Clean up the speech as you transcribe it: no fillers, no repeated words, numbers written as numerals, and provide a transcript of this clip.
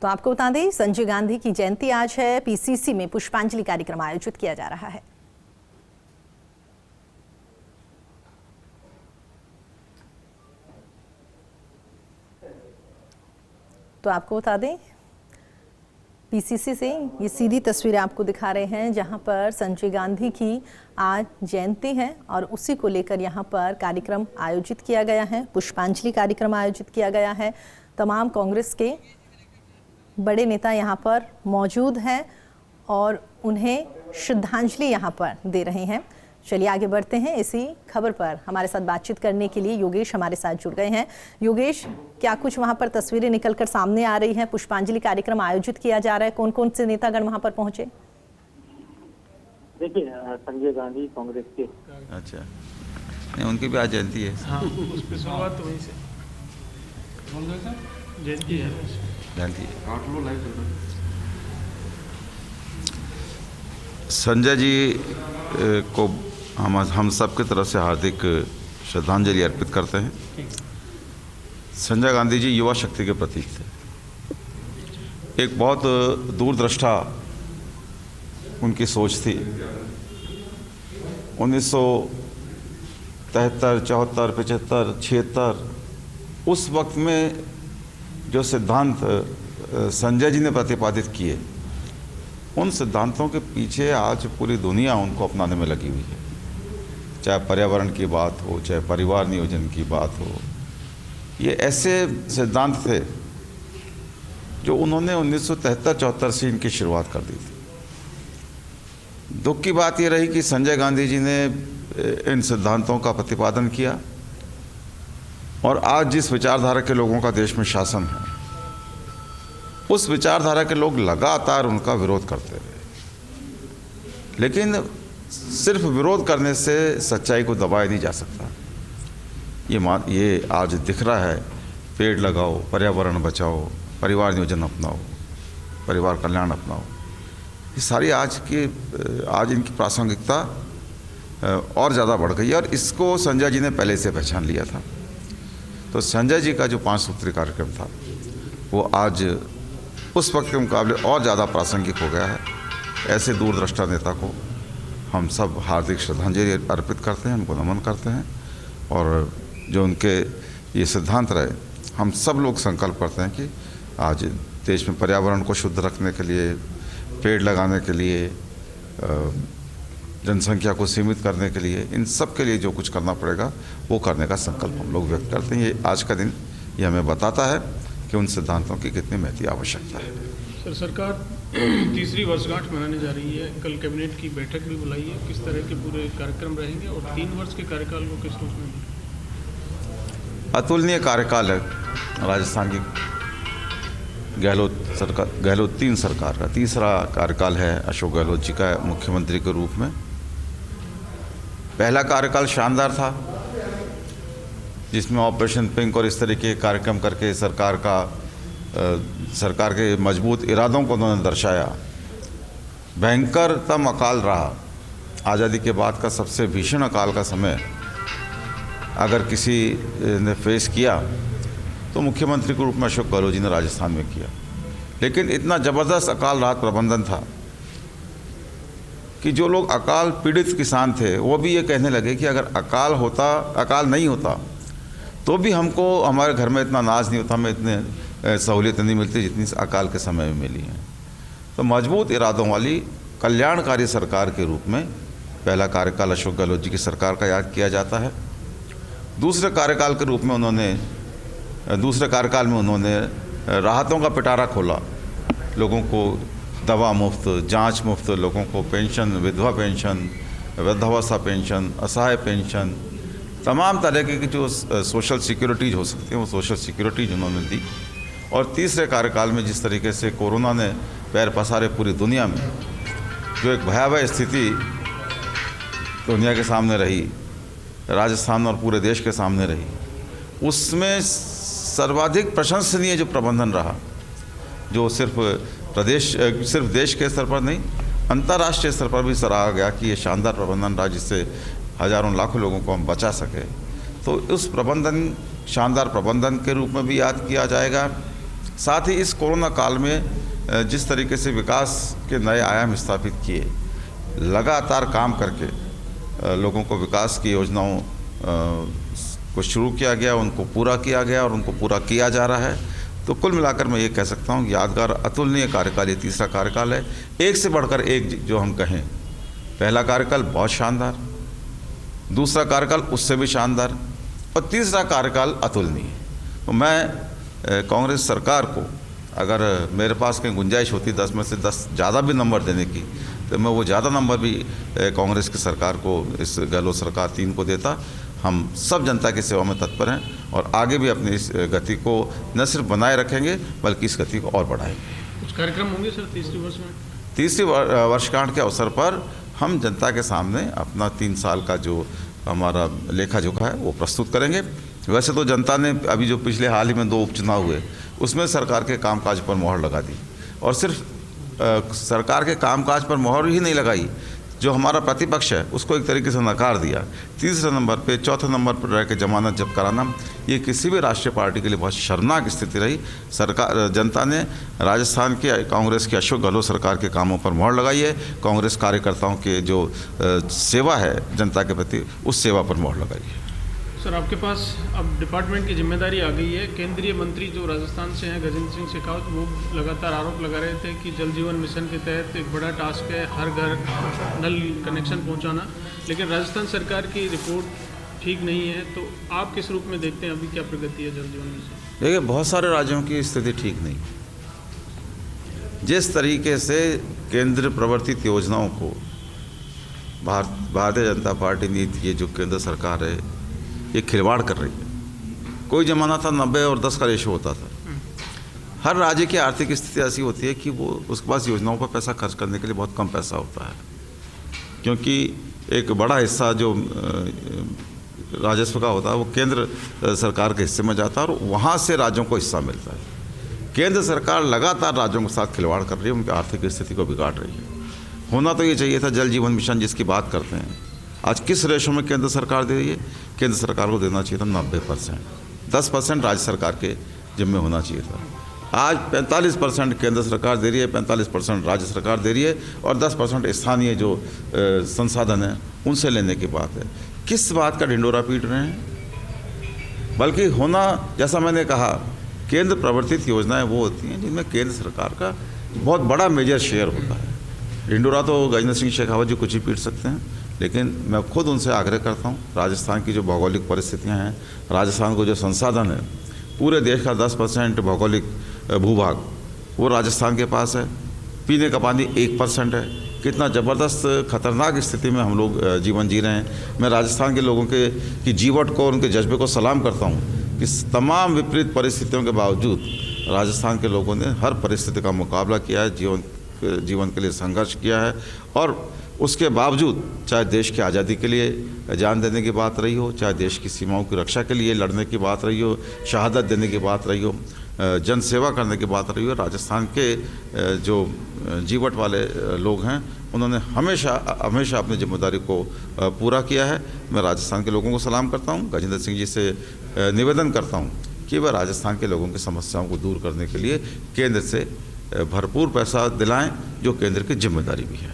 तो आपको बता दें, संजय गांधी की जयंती आज है। पीसीसी में पुष्पांजलि कार्यक्रम आयोजित किया जा रहा है। तो आपको बता दें, पीसीसी से ये सीधी तस्वीरें आपको दिखा रहे हैं, जहां पर संजय गांधी की आज जयंती है और उसी को लेकर यहां पर कार्यक्रम आयोजित किया गया है। पुष्पांजलि कार्यक्रम आयोजित किया गया है। तमाम कांग्रेस के बड़े नेता यहां पर मौजूद हैं और उन्हें श्रद्धांजलि यहां पर दे रहे हैं। चलिए आगे बढ़ते हैं। इसी खबर पर हमारे साथ बातचीत करने के लिए योगेश हमारे साथ जुड़ गए हैं। योगेश, क्या कुछ वहां पर तस्वीरें निकलकर सामने आ रही हैं? पुष्पांजलि कार्यक्रम आयोजित किया जा रहा है, कौन कौन से नेतागण वहां पर पहुंचे? देखिए, संजय गांधी कांग्रेस के नहीं, उनकी भी आज जयंती है। हाँ, उस पर शुरुआत वहीं से जयंती है। संजय जी को हम सब की तरफ से हार्दिक श्रद्धांजलि अर्पित करते हैं। संजय गांधी जी युवा शक्ति के प्रतीक थे। एक बहुत दूरदृष्टा उनकी सोच थी। 1973, 74, 75, 76 उस वक्त में जो सिद्धांत संजय जी ने प्रतिपादित किए, उन सिद्धांतों के पीछे आज पूरी दुनिया उनको अपनाने में लगी हुई है। चाहे पर्यावरण की बात हो, चाहे परिवार नियोजन की बात हो, ये ऐसे सिद्धांत थे जो उन्होंने 1973-74 से इनकी शुरुआत कर दी थी। दुख की बात ये रही कि संजय गांधी जी ने इन सिद्धांतों का प्रतिपादन किया और आज जिस विचारधारा के लोगों का देश में शासन है, उस विचारधारा के लोग लगातार उनका विरोध करते रहे। लेकिन सिर्फ विरोध करने से सच्चाई को दबाया नहीं जा सकता। ये आज दिख रहा है, पेड़ लगाओ, पर्यावरण बचाओ, परिवार नियोजन अपनाओ, परिवार कल्याण अपनाओ, ये सारी आज इनकी प्रासंगिकता और ज़्यादा बढ़ गई है और इसको संजय जी ने पहले से पहचान लिया था। तो संजय जी का जो 5 सूत्री कार्यक्रम था, वो आज उस वक्त के मुकाबले और ज़्यादा प्रासंगिक हो गया है। ऐसे दूरदृष्टा नेता को हम सब हार्दिक श्रद्धांजलि अर्पित करते हैं, उनको नमन करते हैं और जो उनके ये सिद्धांत रहे, हम सब लोग संकल्प करते हैं कि आज देश में पर्यावरण को शुद्ध रखने के लिए, पेड़ लगाने के लिए, जनसंख्या को सीमित करने के लिए, इन सब के लिए जो कुछ करना पड़ेगा वो करने का संकल्प हम लोग व्यक्त करते हैं। ये आज का दिन ये हमें बताता है कि उन सिद्धांतों की कितनी महती आवश्यकता है। सर, सरकार तीसरी वर्षगांठ मनाने जा रही है। कल कैबिनेट की बैठक भी बुलाई है। किस तरह के पूरे कार्यक्रम रहेंगे और 3 वर्ष के कार्यकाल को किस रूप में? अतुलनीय कार्यकाल है राजस्थान की गहलोत 3 सरकार का तीसरा कार्यकाल है अशोक गहलोत जी का मुख्यमंत्री के रूप में। पहला कार्यकाल शानदार था, जिसमें ऑपरेशन पिंक और इस तरह के कार्यक्रम करके सरकार के मजबूत इरादों को उन्होंने दर्शाया। भयंकरतम अकाल रहा, आज़ादी के बाद का सबसे भीषण अकाल का समय अगर किसी ने फेस किया तो मुख्यमंत्री के रूप में अशोक गहलोत जी ने राजस्थान में किया। लेकिन इतना ज़बरदस्त अकाल राहत प्रबंधन था कि जो लोग अकाल पीड़ित किसान थे वो भी ये कहने लगे कि अगर अकाल नहीं होता तो भी हमको हमारे घर में इतना अनाज नहीं होता, हमें इतने सहूलियत नहीं मिलती जितनी अकाल के समय में मिली हैं। तो मजबूत इरादों वाली कल्याणकारी सरकार के रूप में पहला कार्यकाल अशोक गहलोत जी की सरकार का याद किया जाता है। दूसरे कार्यकाल के रूप में दूसरे कार्यकाल में उन्होंने राहतों का पिटारा खोला। लोगों को दवा मुफ्त, जांच मुफ्त, लोगों को पेंशन, विधवा पेंशन, वृद्धावस्था पेंशन, असहाय पेंशन, तमाम तरह की जो सोशल सिक्योरिटीज़ हो सकती हैं वो सोशल सिक्योरिटीज उन्होंने दी। और तीसरे कार्यकाल में जिस तरीके से कोरोना ने पैर पसारे पूरी दुनिया में, जो एक भयावह स्थिति दुनिया के सामने रही, राजस्थान और पूरे देश के सामने रही, उसमें सर्वाधिक प्रशंसनीय जो प्रबंधन रहा, जो सिर्फ देश के स्तर पर नहीं अंतर्राष्ट्रीय स्तर पर भी सराहा गया कि ये शानदार प्रबंधन रहा, जिससे हज़ारों लाखों लोगों को हम बचा सके। तो उस शानदार प्रबंधन के रूप में भी याद किया जाएगा। साथ ही इस कोरोना काल में जिस तरीके से विकास के नए आयाम स्थापित किए, लगातार काम करके लोगों को विकास की योजनाओं को शुरू किया गया, उनको पूरा किया गया और उनको पूरा किया जा रहा है। तो कुल मिलाकर मैं ये कह सकता हूँ यादगार अतुलनीय कार्यकाल ये तीसरा कार्यकाल है। एक से बढ़कर एक जो हम कहें, पहला कार्यकाल बहुत शानदार, दूसरा कार्यकाल उससे भी शानदार और तीसरा कार्यकाल अतुलनीय। तो मैं कांग्रेस सरकार को, अगर मेरे पास कहीं गुंजाइश होती 10 में से 10 ज़्यादा भी नंबर देने की, तो मैं वो ज़्यादा नंबर भी कांग्रेस की सरकार को, इस गहलोत सरकार 3 को देता। हम सब जनता की सेवा में तत्पर हैं और आगे भी अपनी इस गति को न सिर्फ बनाए रखेंगे बल्कि इस गति को और बढ़ाएंगे। कुछ कार्यक्रम होंगे सर तीसरी वर्ष में? तीसरी वर्षगांठ के अवसर पर हम जनता के सामने अपना 3 साल का जो हमारा लेखा जोखा है वो प्रस्तुत करेंगे। वैसे तो जनता ने अभी जो पिछले हाल ही में 2 उपचुनाव हुए उसमें सरकार के कामकाज पर मोहर लगा दी और सिर्फ सरकार के कामकाज पर मोहर ही नहीं लगाई, जो हमारा प्रतिपक्ष है उसको एक तरीके से नकार दिया। तीसरे नंबर पे, चौथे नंबर पर रह के जमानत जब्त कराना, ये किसी भी राष्ट्रीय पार्टी के लिए बहुत शर्मनाक स्थिति रही। सरकार, जनता ने राजस्थान के कांग्रेस की अशोक गहलोत सरकार के कामों पर मोहर लगाई है। कांग्रेस कार्यकर्ताओं के जो सेवा है जनता के प्रति, उस सेवा पर मोहर लगाई है। सर, आपके पास अब डिपार्टमेंट की जिम्मेदारी आ गई है। केंद्रीय मंत्री जो राजस्थान से हैं, गजेंद्र सिंह शेखावत, वो लगातार आरोप लगा रहे थे कि जल जीवन मिशन के तहत एक बड़ा टास्क है हर घर नल कनेक्शन पहुंचाना, लेकिन राजस्थान सरकार की रिपोर्ट ठीक नहीं है। तो आप किस रूप में देखते हैं, अभी क्या प्रगति है जल जीवन मिशन? देखिए, बहुत सारे राज्यों की स्थिति ठीक नहीं। जिस तरीके से केंद्र प्रवर्तित योजनाओं को भारतीय जनता पार्टी नीति, ये जो केंद्र सरकार है, ये खिलवाड़ कर रही है। कोई ज़माना था 90 और 10 का रेशो होता था। हर राज्य की आर्थिक स्थिति ऐसी होती है कि वो उसके पास योजनाओं पर पैसा खर्च करने के लिए बहुत कम पैसा होता है, क्योंकि एक बड़ा हिस्सा जो राजस्व का होता है वो केंद्र सरकार के हिस्से में जाता है और वहाँ से राज्यों को हिस्सा मिलता है। केंद्र सरकार लगातार राज्यों के साथ खिलवाड़ कर रही है, उनकी आर्थिक स्थिति को बिगाड़ रही है। होना तो ये चाहिए था जल जीवन मिशन जिसकी बात करते हैं, आज किस रेशो में केंद्र सरकार दे रही है? केंद्र सरकार को देना चाहिए था 90%, 10% राज्य सरकार के जिम्मे होना चाहिए था। आज 45% केंद्र सरकार दे रही है, 45% राज्य सरकार दे रही है और 10% स्थानीय जो संसाधन हैं उनसे लेने की बात है। किस बात का ढिंडोरा पीट रहे हैं? बल्कि होना, जैसा मैंने कहा, केंद्र प्रवर्तित योजनाएं वो होती हैं जिनमें केंद्र सरकार का बहुत बड़ा मेजर शेयर होता है। ढिंडोरा तो गजेंद्र सिंह शेखावत जी कुछ ही पीट सकते हैं, लेकिन मैं खुद उनसे आग्रह करता हूँ, राजस्थान की जो भौगोलिक परिस्थितियाँ हैं, राजस्थान को जो संसाधन है, पूरे देश का 10% भौगोलिक भूभाग वो राजस्थान के पास है। पीने का पानी 1% है। कितना ज़बरदस्त खतरनाक स्थिति में हम लोग जीवन जी रहे हैं। मैं राजस्थान के लोगों की जीवट को, उनके जज्बे को सलाम करता हूँ कि तमाम विपरीत परिस्थितियों के बावजूद राजस्थान के लोगों ने हर परिस्थिति का मुकाबला किया है, जीवन के लिए संघर्ष किया है और उसके बावजूद, चाहे देश की आज़ादी के लिए जान देने की बात रही हो, चाहे देश की सीमाओं की रक्षा के लिए लड़ने की बात रही हो, शहादत देने की बात रही हो, जन सेवा करने की बात रही हो, राजस्थान के जो जीवट वाले लोग हैं उन्होंने हमेशा अपनी जिम्मेदारी को पूरा किया है। मैं राजस्थान के लोगों को सलाम करता हूँ, गजेंद्र सिंह जी से निवेदन करता हूँ कि वह राजस्थान के लोगों की समस्याओं को दूर करने के लिए केंद्र से भरपूर पैसा दिलाएं, जो केंद्र की जिम्मेदारी भी है।